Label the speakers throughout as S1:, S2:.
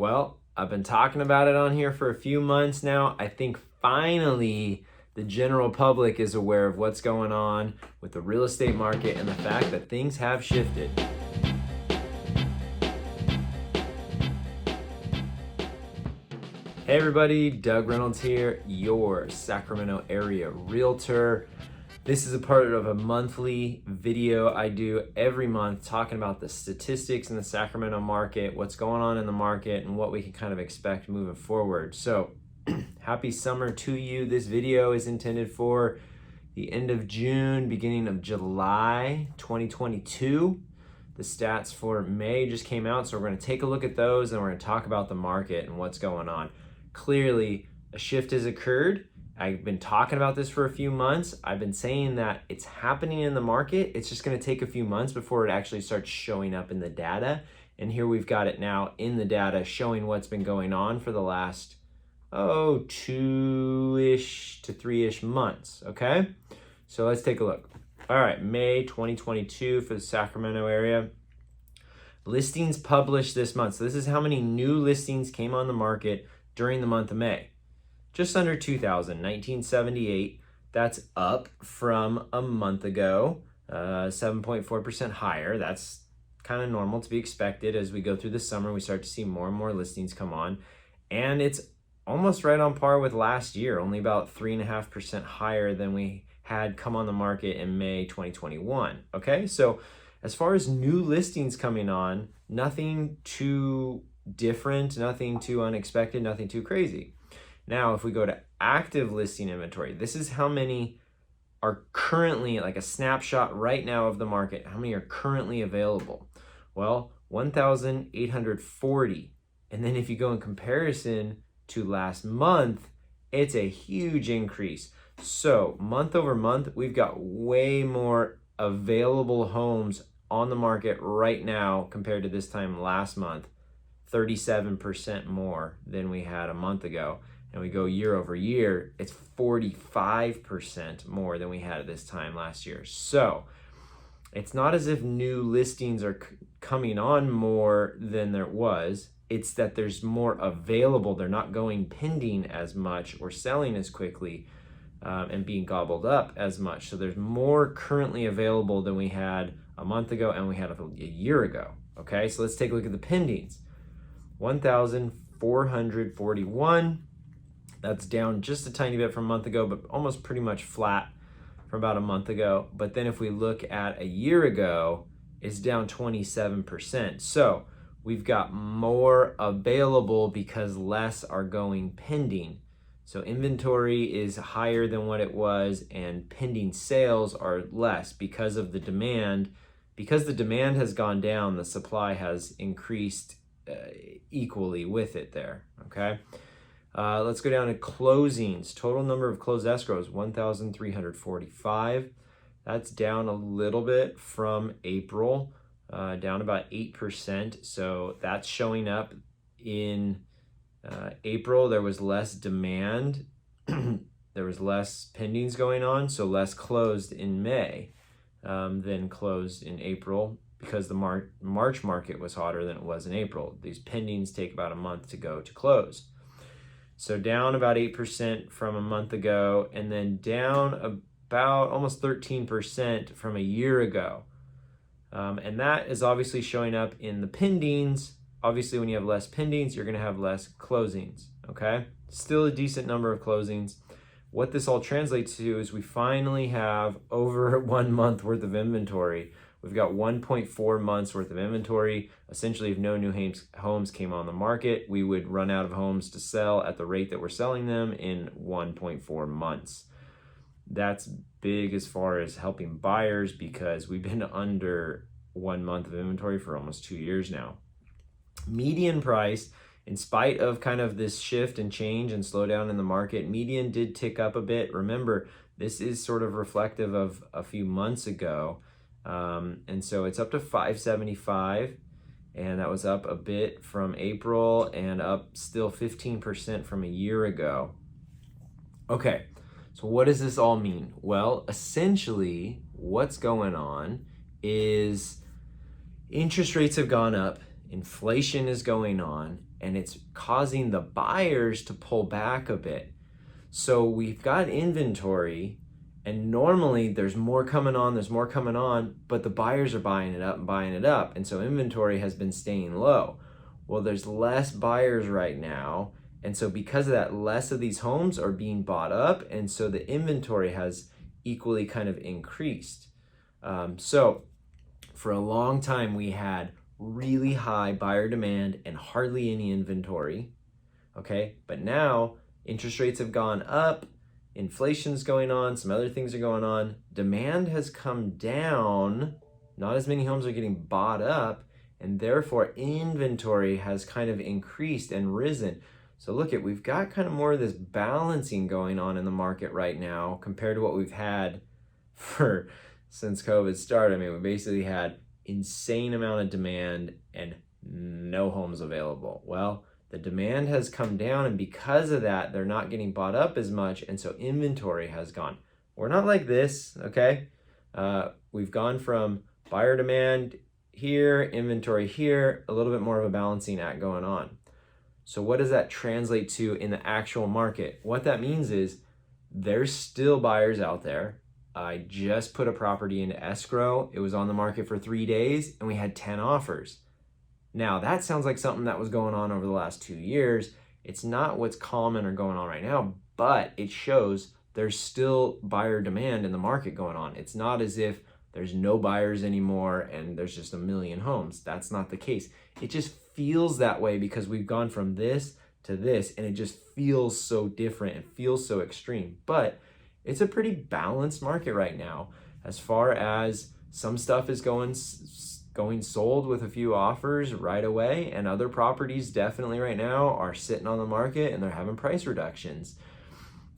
S1: Well, I've been talking about it on here for a few months now. I think finally the general public is aware of what's going on with the real estate market and the fact that things have shifted. Hey everybody, Doug Reynolds here, your Sacramento area realtor. This is a part of a monthly video I do every month talking about the statistics in the Sacramento market, what's going on in the market, and what we can kind of expect moving forward. So happy summer to you. This video is intended for the end of June, beginning of July 2022. The stats for May just came out, so we're going to take a look at those and we're going to talk about the market and what's going on. Clearly, a shift has occurred. I've been talking about this for a few months. I've been saying that it's happening in the market. It's just going to take a few months before it actually starts showing up in the data. And here we've got it now in the data showing what's been going on for the last, 2-ish to 3-ish months, okay? So let's take a look. All right, May 2022 for the Sacramento area. Listings published this month. So this is how many new listings came on the market during the month of May. Just under 2,000, 1978. That's up from a month ago, 7.4% higher. That's kind of normal to be expected. As we go through the summer, we start to see more and more listings come on. And it's almost right on par with last year, only about 3.5% higher than we had come on the market in May 2021. Okay, so as far as new listings coming on, nothing too different, nothing too unexpected, nothing too crazy. Now, if we go to active listing inventory, this is how many are currently, like a snapshot right now of the market, how many are currently available? Well, 1,840. And then if you go in comparison to last month, it's a huge increase. So month over month, we've got way more available homes on the market right now compared to this time last month, 37% more than we had a month ago. And we go year over year, it's 45% more than we had at this time last year. So it's not as if new listings are coming on more than there was. It's that there's more available. They're not going pending as much or selling as quickly and being gobbled up as much. So there's more currently available than we had a month ago and we had a year ago. Okay, so let's take a look at the pendings. 1,441. That's down just a tiny bit from a month ago, but almost pretty much flat from about a month ago. But then if we look at a year ago, it's down 27%. So we've got more available because less are going pending. So inventory is higher than what it was and pending sales are less because of the demand. Because the demand has gone down, the supply has increased equally with it there, okay? Let's go down to closings. Total number of closed escrows, 1,345. That's down a little bit from April, down about 8%. So that's showing up in April. There was less demand. There was less pendings going on, so less closed in May than closed in April because the March market was hotter than it was in April. These pendings take about a month to go to close. So down about 8% from a month ago, and then down about almost 13% from a year ago. And that is obviously showing up in the pendings. Obviously, when you have less pendings, you're going to have less closings, okay? Still a decent number of closings. What this all translates to is we finally have over 1 month worth of inventory. We've got 1.4 months worth of inventory. Essentially, if no new homes came on the market, we would run out of homes to sell at the rate that we're selling them in 1.4 months. That's big as far as helping buyers because we've been under 1 month of inventory for almost 2 years now. Median price, in spite of kind of this shift and change and slowdown in the market, median did tick up a bit. Remember, this is sort of reflective of a few months ago. And so it's up to 575, and that was up a bit from April and up still 15% from a year ago. Okay, so what does this all mean? Well, essentially what's going on is interest rates have gone up inflation is going on, and it's causing the buyers to pull back a bit. So we've got inventory, and normally there's more coming on, but the buyers are buying it up and buying it up. And so inventory has been staying low. Well, there's less buyers right now. And so because of that, less of these homes are being bought up. And so the inventory has equally kind of increased. So for a long time, we had really high buyer demand and hardly any inventory. Okay. But now interest rates have gone up. Inflation's going on, some other things are going on. Demand has come down, not as many homes are getting bought up, and therefore inventory has kind of increased and risen. So look at, we've got kind of more of this balancing going on in the market right now compared to what we've had since COVID started. I mean, we basically had insane amount of demand and no homes available. Well, the demand has come down, and because of that, they're not getting bought up as much, and so inventory has gone. We're not like this, okay? We've gone from buyer demand here, inventory here, a little bit more of a balancing act going on. So what does that translate to in the actual market? What that means is there's still buyers out there. I just put a property into escrow. It was on the market for 3 days, and we had 10 offers. Now, that sounds like something that was going on over the last 2 years. It's not what's common or going on right now, but it shows there's still buyer demand in the market going on. It's not as if there's no buyers anymore and there's just a million homes. That's not the case. It just feels that way because we've gone from this to this, and it just feels so different. It feels so extreme, but it's a pretty balanced market right now as far as some stuff is going sold with a few offers right away, and other properties definitely right now are sitting on the market and they're having price reductions.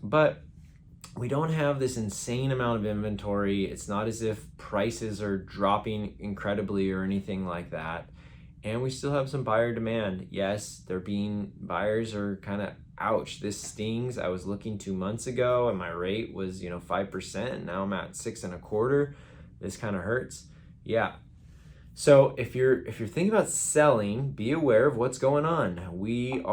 S1: But we don't have this insane amount of inventory. It's not as if prices are dropping incredibly or anything like that. And we still have some buyer demand. Yes, buyers are kind of, ouch, this stings. I was looking 2 months ago and my rate was 5%, and now I'm at 6.25. This kind of hurts. Yeah. So if you're thinking about selling, be aware of what's going on. We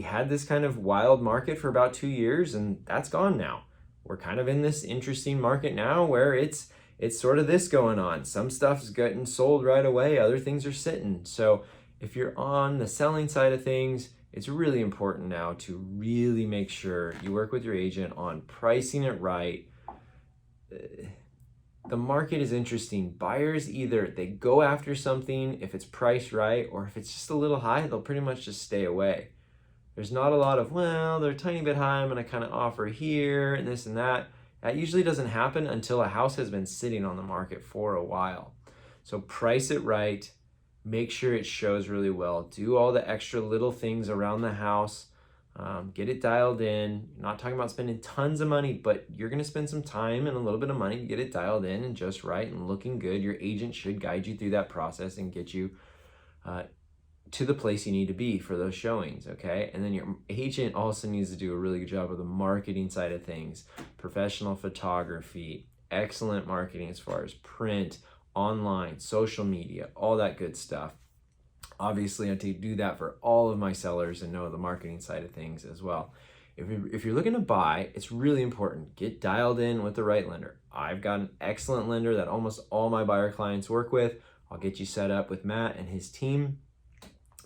S1: had this kind of wild market for about 2 years, and that's gone now. We're kind of in this interesting market now where it's sort of this going on. Some stuff's getting sold right away, other things are sitting. So if you're on the selling side of things, it's really important now to really make sure you work with your agent on pricing it right. The market is interesting. Buyers, either they go after something if it's priced right, or if it's just a little high, they'll pretty much just stay away. There's not a lot of, well, they're a tiny bit high, I'm gonna kind of offer here and this and that. That usually doesn't happen until a house has been sitting on the market for a while. So price it right, make sure it shows really well, do all the extra little things around the house, get it dialed in. I'm not talking about spending tons of money, but you're gonna spend some time and a little bit of money to get it dialed in and just right and looking good. Your agent should guide you through that process and get you to the place you need to be for those showings, okay? And then your agent also needs to do a really good job of the marketing side of things, professional photography, excellent marketing as far as print, online, social media, all that good stuff. Obviously, I do that for all of my sellers and know the marketing side of things as well. If you're looking to buy, it's really important. Get dialed in with the right lender. I've got an excellent lender that almost all my buyer clients work with. I'll get you set up with Matt and his team.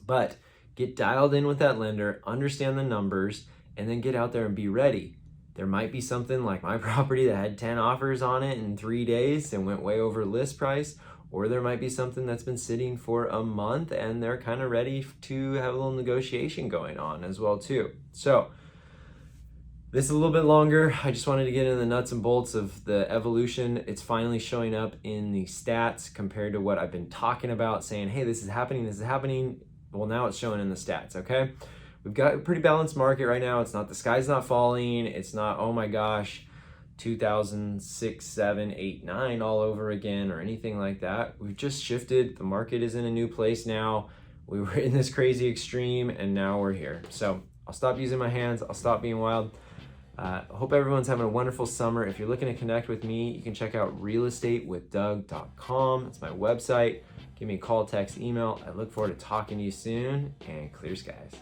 S1: But get dialed in with that lender, understand the numbers, and then get out there and be ready. There might be something like my property that had 10 offers on it in 3 days and went way over list price, or there might be something that's been sitting for a month and they're kind of ready to have a little negotiation going on as well too. So this is a little bit longer. I just wanted to get into the nuts and bolts of the evolution. It's finally showing up in the stats compared to what I've been talking about, saying, hey, this is happening. Well, now it's showing in the stats, okay? We've got a pretty balanced market right now. It's not, the sky's not falling. It's not, oh my gosh, 2006, 7, 8, 9 all over again or anything like that. We've just shifted. The market is in a new place now. We were in this crazy extreme and now we're here. So I'll stop using my hands. I'll stop being wild. Hope everyone's having a wonderful summer. If you're looking to connect with me, you can check out realestatewithdoug.com. It's my website. Give me a call, text, email. I look forward to talking to you soon, and clear skies.